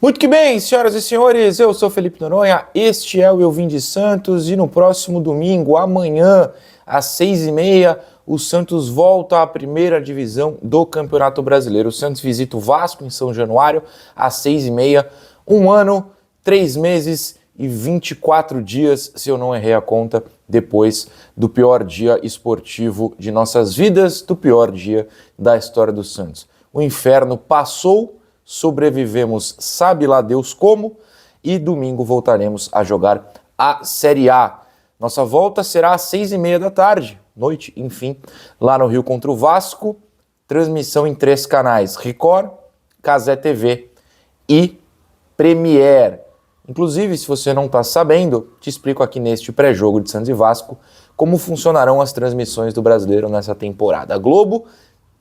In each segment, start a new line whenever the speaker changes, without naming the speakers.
Muito que bem, senhoras e senhores, eu sou Felipe Noronha, este é o Eu Vim de Santos e no próximo domingo, amanhã, às 6h30, o Santos volta à primeira divisão do Campeonato Brasileiro. O Santos visita o Vasco em São Januário às 6h30, 1 ano, 3 meses e 24 dias, se eu não errei a conta, depois do pior dia esportivo de nossas vidas, do pior dia da história do Santos. O inferno passou, sobrevivemos, sabe lá Deus como, e domingo voltaremos a jogar a Série A. Nossa volta será às 6h30 da tarde, noite, enfim, lá no Rio contra o Vasco, transmissão em 3 canais, Record, Cazé TV e Premiere. Inclusive, se você não está sabendo, te explico aqui neste pré-jogo de Santos e Vasco como funcionarão as transmissões do Brasileiro nessa temporada. A Globo,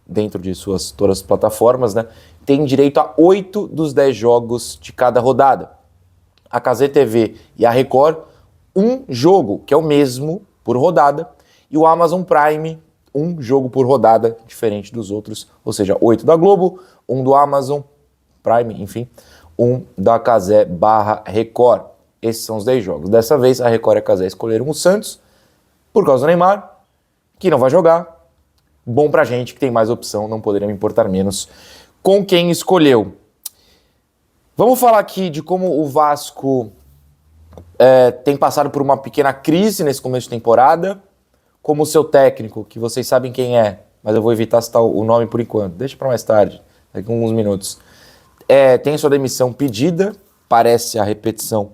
dentro de suas todas as plataformas, né, tem direito a 8 dos 10 jogos de cada rodada. A Cazé TV e a Record, um jogo, que é o mesmo por rodada, e o Amazon Prime, um jogo por rodada, diferente dos outros, ou seja, 8 da Globo, um do Amazon Prime, enfim, um da Cazé / Record. Esses são os 10 jogos. Dessa vez, a Record e a Cazé escolheram o Santos, por causa do Neymar, que não vai jogar. Bom pra gente, que tem mais opção, não poderia me importar menos com quem escolheu. Vamos falar aqui de como o Vasco tem passado por uma pequena crise nesse começo de temporada, como o seu técnico, que vocês sabem quem é, mas eu vou evitar citar o nome por enquanto, deixa para mais tarde, daqui a alguns minutos. Tem sua demissão pedida, parece a repetição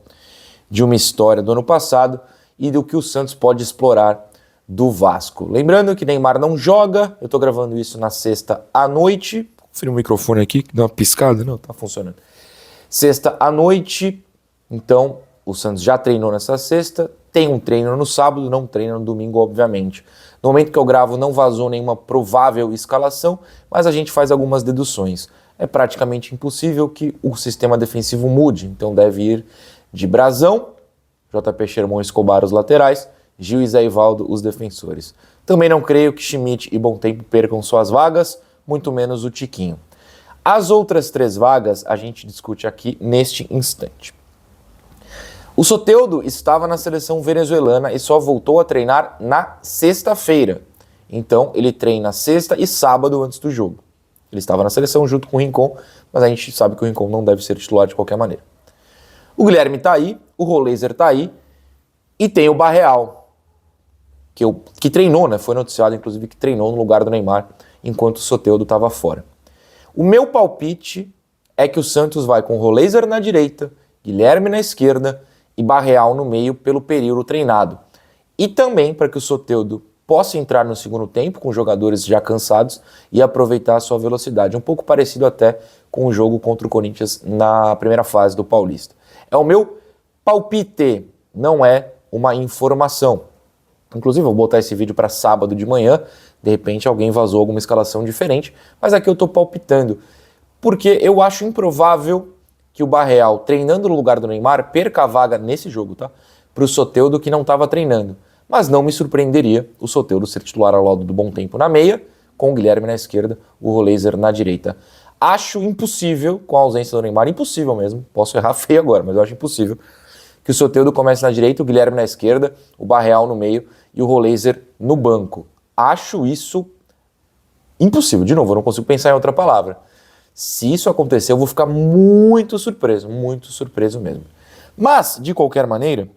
de uma história do ano passado e do que o Santos pode explorar do Vasco. Lembrando que Neymar não joga, eu estou gravando isso na sexta à noite, confira o microfone aqui, que dá uma piscada, não, tá funcionando. Sexta à noite, então o Santos já treinou nessa sexta, tem um treino no sábado, não treina no domingo, obviamente. No momento que eu gravo não vazou nenhuma provável escalação, mas a gente faz algumas deduções. É praticamente impossível que o sistema defensivo mude, então deve ir de Brazão, JP Sherman e Escobar os laterais, Gil e Zé Ivaldo os defensores. Também não creio que Schmidt e Bom Tempo percam suas vagas, muito menos o Tiquinho. As outras 3 vagas a gente discute aqui neste instante. O Soteldo estava na seleção venezuelana e só voltou a treinar na sexta-feira. Então ele treina sexta e sábado antes do jogo. Ele estava na seleção junto com o Rincon, mas a gente sabe que o Rincon não deve ser titular de qualquer maneira. O Guilherme tá aí, o Roleiser tá aí e tem o Barreal, que treinou, né? Foi noticiado, inclusive, que treinou no lugar do Neymar enquanto o Soteldo estava fora. O meu palpite é que o Santos vai com o Roleiser na direita, Guilherme na esquerda e Barreal no meio pelo período treinado. E também para que o Soteldo possa entrar no segundo tempo com jogadores já cansados e aproveitar a sua velocidade. Um pouco parecido até com o jogo contra o Corinthians na primeira fase do Paulista. É o meu palpite, não é uma informação. Inclusive, eu vou botar esse vídeo para sábado de manhã, de repente alguém vazou alguma escalação diferente, mas aqui eu estou palpitando, porque eu acho improvável que o Barreal, treinando no lugar do Neymar, perca a vaga nesse jogo, tá? Para o Soteldo, que não estava treinando. Mas não me surpreenderia o Soteldo ser titular ao lado do Bom Tempo na meia, com o Guilherme na esquerda, o Roleiser na direita. Acho impossível, com a ausência do Neymar, impossível mesmo, posso errar feio agora, mas eu acho impossível, que o Soteldo comece na direita, o Guilherme na esquerda, o Barreal no meio e o Roleiser no banco. Acho isso impossível. De novo, eu não consigo pensar em outra palavra. Se isso acontecer, eu vou ficar muito surpreso mesmo. Mas, de qualquer maneira,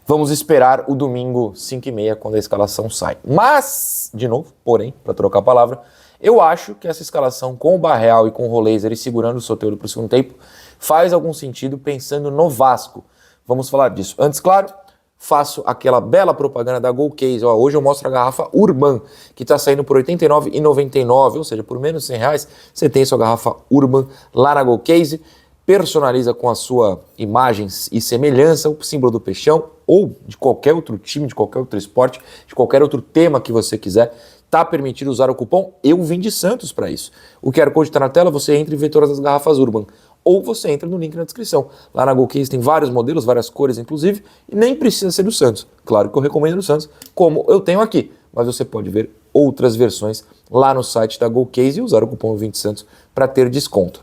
vamos esperar o domingo 5h30, quando a escalação sai. Mas, de novo, porém, para trocar a palavra, eu acho que essa escalação com o Barreal e com o Roleiser e segurando o Soteldo para o segundo tempo faz algum sentido pensando no Vasco. Vamos falar disso. Antes, claro, faço aquela bela propaganda da GoCase. Hoje eu mostro a garrafa Urban, que está saindo por R$ 89,99, ou seja, por menos de R$100, você tem sua garrafa Urban lá na GoCase. Personaliza com a sua imagem e semelhança, o símbolo do Peixão, ou de qualquer outro time, de qualquer outro esporte, de qualquer outro tema que você quiser. Está permitido usar o cupom Eu Vim de Santos para isso. O QR Code está na tela, você entra e vê todas as garrafas Urban. Ou você entra no link na descrição. Lá na GoCase tem vários modelos, várias cores inclusive, e nem precisa ser do Santos. Claro que eu recomendo do Santos, como eu tenho aqui. Mas você pode ver outras versões lá no site da GoCase e usar o cupom Eu Vim de Santos para ter desconto.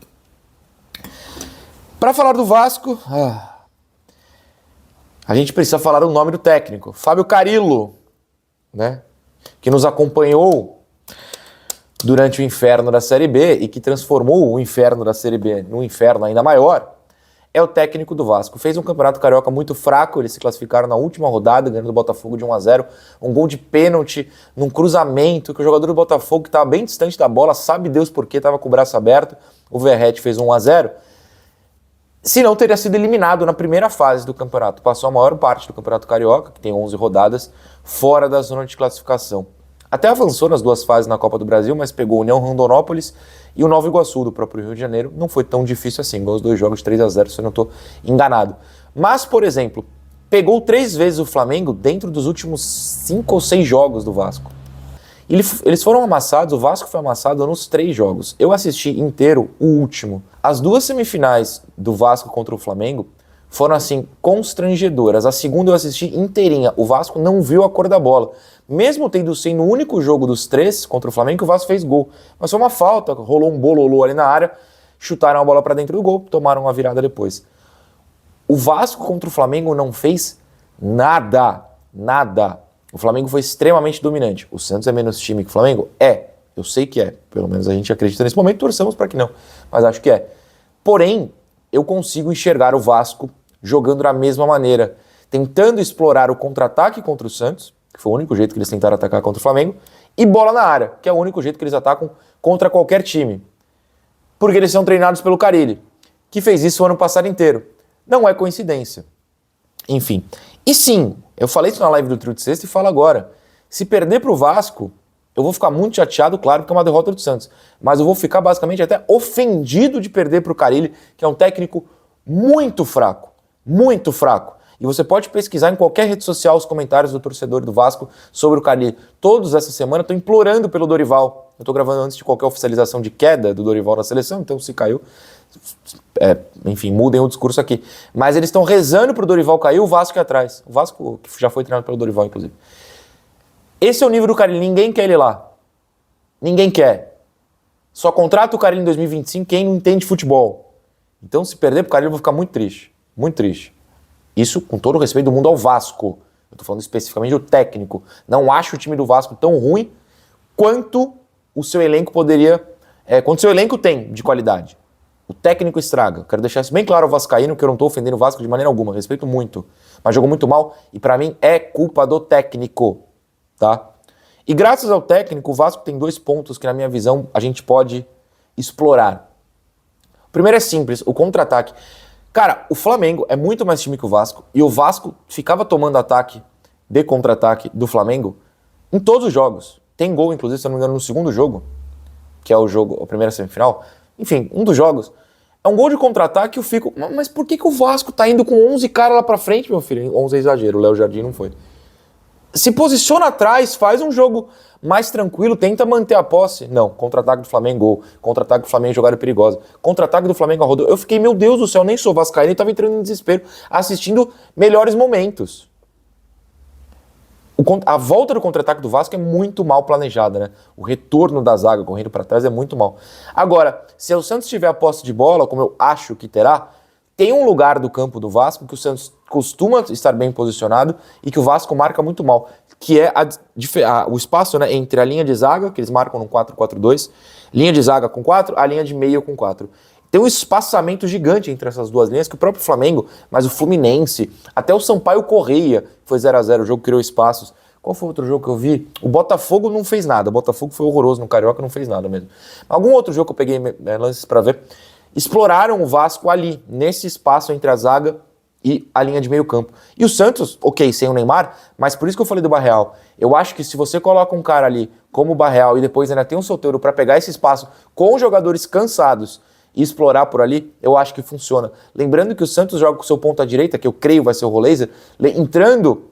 Para falar do Vasco, a gente precisa falar o nome do técnico, Fábio Carilo, né? Que nos acompanhou durante o inferno da Série B e que transformou o inferno da Série B num inferno ainda maior, é o técnico do Vasco. Fez um campeonato carioca muito fraco, eles se classificaram na última rodada, ganhando o Botafogo de 1-0, um gol de pênalti num cruzamento, que o jogador do Botafogo, que estava bem distante da bola, sabe Deus por quê, estava com o braço aberto, o Verratti fez 1-0, se não teria sido eliminado na primeira fase do campeonato. Passou a maior parte do campeonato carioca, que tem 11 rodadas, fora da zona de classificação. Até avançou nas duas fases na Copa do Brasil, mas pegou o União Rondonópolis e o Nova Iguaçu do próprio Rio de Janeiro. Não foi tão difícil assim, ganhou os 2 jogos 3-0, se eu não estou enganado. Mas, por exemplo, pegou 3 vezes o Flamengo dentro dos últimos 5 ou 6 jogos do Vasco. Eles foram amassados, o Vasco foi amassado nos 3 jogos. Eu assisti inteiro o último. As 2 semifinais do Vasco contra o Flamengo foram, assim, constrangedoras. A segunda eu assisti inteirinha. O Vasco não viu a cor da bola. Mesmo tendo sido o único jogo dos 3 contra o Flamengo, o Vasco fez gol. Mas foi uma falta, rolou um bololô ali na área, chutaram a bola para dentro do gol, tomaram uma virada depois. O Vasco contra o Flamengo não fez nada. O Flamengo foi extremamente dominante. O Santos é menos time que o Flamengo? É. Eu sei que é. Pelo menos a gente acredita nesse momento, torçamos para que não. Mas acho que é. Porém, eu consigo enxergar o Vasco jogando da mesma maneira, tentando explorar o contra-ataque contra o Santos, que foi o único jeito que eles tentaram atacar contra o Flamengo, e bola na área, que é o único jeito que eles atacam contra qualquer time. Porque eles são treinados pelo Carille, que fez isso o ano passado inteiro. Não é coincidência. Enfim. E sim, eu falei isso na live do Trio de Sexta e falo agora. Se perder pro Vasco, eu vou ficar muito chateado, claro, porque é uma derrota do Santos. Mas eu vou ficar basicamente até ofendido de perder pro Carille, que é um técnico muito fraco. Muito fraco. E você pode pesquisar em qualquer rede social os comentários do torcedor do Vasco sobre o Carille. Todos essa semana estão implorando pelo Dorival. Eu estou gravando antes de qualquer oficialização de queda do Dorival na seleção, então se caiu, enfim, mudem o discurso aqui. Mas eles estão rezando pro Dorival cair, o Vasco é atrás. O Vasco, que já foi treinado pelo Dorival, inclusive. Esse é o nível do Carille, ninguém quer ele lá. Ninguém quer. Só contrata o Carille em 2025 quem não entende futebol. Então, se perder pro Carille, eu vou ficar muito triste. Muito triste. Isso com todo o respeito do mundo ao Vasco. Eu tô falando especificamente do técnico. Não acho o time do Vasco tão ruim quanto o seu elenco poderia... quanto o seu elenco tem de qualidade. O técnico estraga. Quero deixar isso bem claro ao vascaíno, que eu não tô ofendendo o Vasco de maneira alguma. Respeito muito. Mas jogou muito mal e pra mim é culpa do técnico. Tá? E graças ao técnico, o Vasco tem 2 pontos que, na minha visão, a gente pode explorar. O primeiro é simples, o contra-ataque. Cara, o Flamengo é muito mais time que o Vasco, e o Vasco ficava tomando ataque de contra-ataque do Flamengo em todos os jogos. Tem gol, inclusive, se eu não me engano, no segundo jogo, que é o jogo, a primeira semifinal. Enfim, um dos jogos. É um gol de contra-ataque e eu fico... Mas por que o Vasco tá indo com 11 caras lá pra frente, meu filho? 11 é exagero, o Léo Jardim não foi. Se posiciona atrás, faz um jogo mais tranquilo, tenta manter a posse. Não, contra-ataque do Flamengo, gol. Contra-ataque do Flamengo, jogada perigosa. Contra-ataque do Flamengo, a rodou. Eu fiquei, meu Deus do céu, nem sou vascaíno e tava entrando em desespero, assistindo melhores momentos. A volta do contra-ataque do Vasco é muito mal planejada, né? O retorno da zaga correndo para trás é muito mal. Agora, se o Santos tiver a posse de bola, como eu acho que terá, tem um lugar do campo do Vasco que o Santos costuma estar bem posicionado e que o Vasco marca muito mal, que é o espaço, né, entre a linha de zaga, que eles marcam no 4-4-2, linha de zaga com 4, a linha de meio com 4. Tem um espaçamento gigante entre essas duas linhas que o próprio Flamengo, mas o Fluminense, até o Sampaio Correia, foi 0-0, o jogo criou espaços. Qual foi o outro jogo que eu vi? O Botafogo não fez nada, o Botafogo foi horroroso no Carioca, não fez nada mesmo. Algum outro jogo que eu peguei lances pra ver, exploraram o Vasco ali, nesse espaço entre a zaga e a linha de meio campo. E o Santos, ok, sem o Neymar, mas por isso que eu falei do Barreal. Eu acho que se você coloca um cara ali como o Barreal e depois ainda tem um Soteldo para pegar esse espaço com jogadores cansados e explorar por ali, eu acho que funciona. Lembrando que o Santos joga com o seu ponta direita, que eu creio vai ser o Roleiser, entrando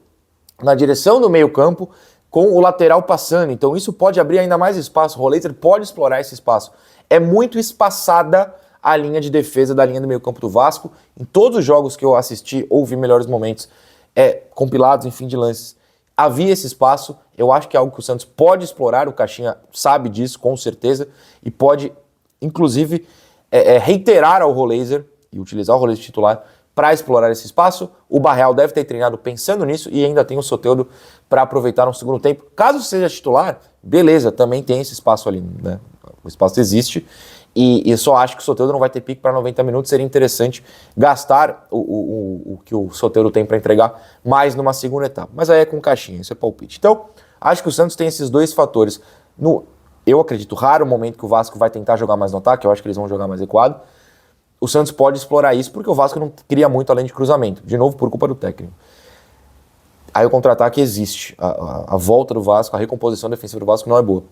na direção do meio campo com o lateral passando. Então isso pode abrir ainda mais espaço. O Roleiser pode explorar esse espaço. É muito espaçada a linha de defesa da linha do meio campo do Vasco. Em todos os jogos que eu assisti, ou vi melhores momentos, compilados em fim de lances, havia esse espaço. Eu acho que é algo que o Santos pode explorar, o Caixinha sabe disso, com certeza, e pode, inclusive, reiterar ao Roleiser e utilizar o Rolete titular para explorar esse espaço. O Barreal deve ter treinado pensando nisso e ainda tem o Soteldo para aproveitar no segundo tempo. Caso seja titular, beleza, também tem esse espaço ali, né? O espaço existe e eu só acho que o Soteldo não vai ter pique para 90 minutos. Seria interessante gastar o que o Soteldo tem para entregar mais numa segunda etapa. Mas aí é com caixinha, isso é palpite. Então, acho que o Santos tem esses dois fatores. Eu acredito, raro momento que o Vasco vai tentar jogar mais no ataque, eu acho que eles vão jogar mais recuado. O Santos pode explorar isso porque o Vasco não cria muito além de cruzamento. De novo, por culpa do técnico. Aí o contra-ataque existe. A volta do Vasco, a recomposição defensiva do Vasco não é boa.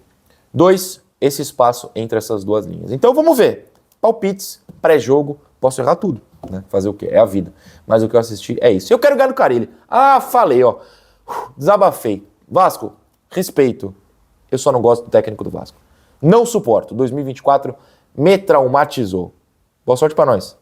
2, esse espaço entre essas duas linhas. Então vamos ver. Palpites, pré-jogo, posso errar tudo, né? Fazer o quê? É a vida. Mas o que eu assisti é isso. Eu quero ganhar no Carille. Falei, ó. Desabafei. Vasco, respeito. Eu só não gosto do técnico do Vasco. Não suporto. 2024 me traumatizou. Boa sorte pra nós.